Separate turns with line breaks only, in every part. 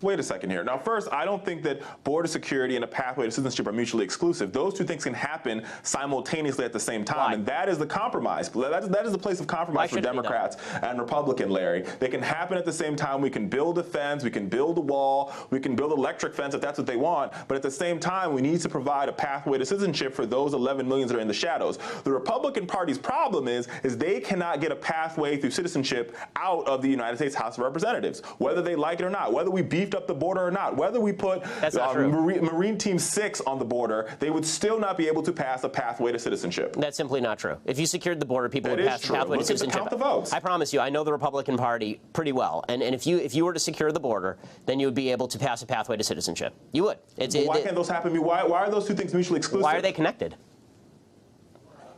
Wait a second here. Now, first, I don't think that border security and a pathway to citizenship are mutually exclusive. Those two things can happen simultaneously at the same time,
Why?
and that is the compromise. That is the place of compromise for Democrats and Republican, Larry. They can happen at the same time. We can build a fence, we can build a wall, we can build an electric fence if that's what they want, but at the same time, we need to provide a pathway to citizenship for those 11 million that are in the shadows. The Republican Party's problem is they cannot get a pathway through citizenship out of the United States House of Representatives, whether they like it or not, whether we beefed up the border or not, whether we put Marine Team 6 on the border, they would still not be able to pass a pathway to citizenship.
That's simply not true. If you secured the border, people would pass a pathway to citizenship.
Count the votes.
I promise you, I know the Republican Party pretty well, and if you were to secure the border, then you would be able to pass a pathway to citizenship. You would.
Why can't those happen? Why are those two things mutually exclusive?
Why are they connected?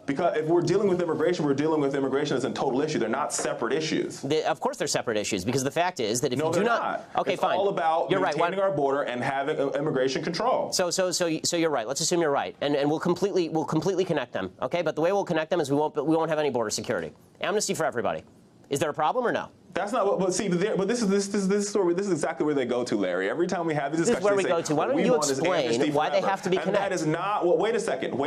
Because if we're dealing with immigration, we're dealing with immigration as a total issue. They're not separate issues.
Of course they're separate issues, because the fact is that if you do
not.
Okay,
it's
fine.
It's all about
you're
maintaining
right.
our border and having immigration control.
So you're right. Let's assume you're right, and we'll completely connect them. Okay, but the way we'll connect them is we won't have any border security. Amnesty for everybody. Is there a problem or no?
That's not what. But see, but this is exactly where they go to, Larry. Every time we have these discussions,
this is where we go to. Why don't you explain why they have to be connected?
And that is not. Well, wait a second.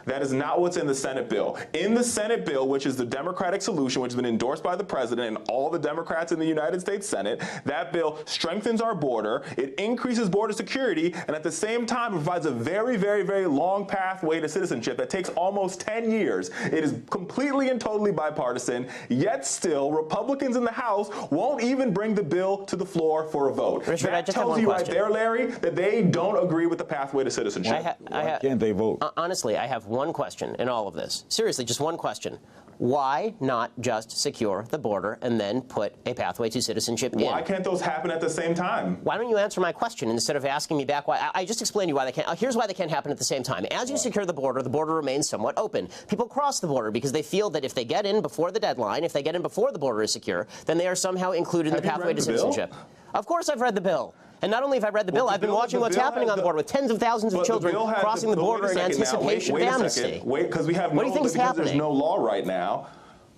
That is not what's in the Senate bill. In the Senate bill, which is the Democratic solution, which has been endorsed by the president and all the Democrats in the United States Senate, that bill strengthens our border. It increases border security, and at the same time provides a very, very, very long pathway to citizenship that takes almost 10 years. It is completely and totally bipartisan. Yet still, Republicans in the House won't even bring the bill to the floor for a vote.
Richard,
that tells you right there, Larry, that they don't agree with the pathway to citizenship.
Why can't they vote?
Honestly, I have one question in all of this. Seriously, just one question. Why not just secure the border and then put a pathway to citizenship in?
Why can't those happen at the same time?
Why don't you answer my question instead of asking me back why? I just explained to you why they can't. Here's why they can't happen at the same time. As you secure the border remains somewhat open. People cross the border because they feel that if they get in before the deadline, if they get in before the border is secure, then they are somehow included in the pathway to citizenship. Of course I've read the bill. And not only have I read the bill, I've been watching what's happening on the border with tens of thousands of children crossing the border in anticipation of amnesty.
Because we have
what do you think is happening?
There's no law right now.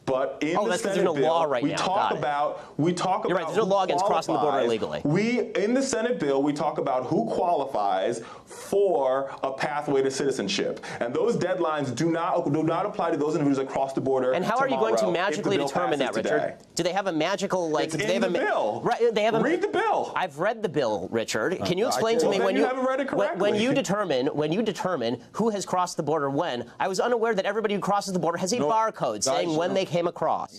But in the Senate bill,
law right
we
now.
talk about
You're right. There's no law against crossing the border illegally.
In the Senate bill, we talk about who qualifies for a pathway to citizenship, and those deadlines do not apply to those individuals that cross the border.
And how are you going to magically determine that, Richard? Do they have a magical
It's in the bill.
Right. They have a.
Read the bill.
I've read the bill, Richard. Can you explain to me when
you haven't read it correctly?
when you determine who has crossed the border when? I was unaware that everybody who crosses the border has a barcode saying when they came across.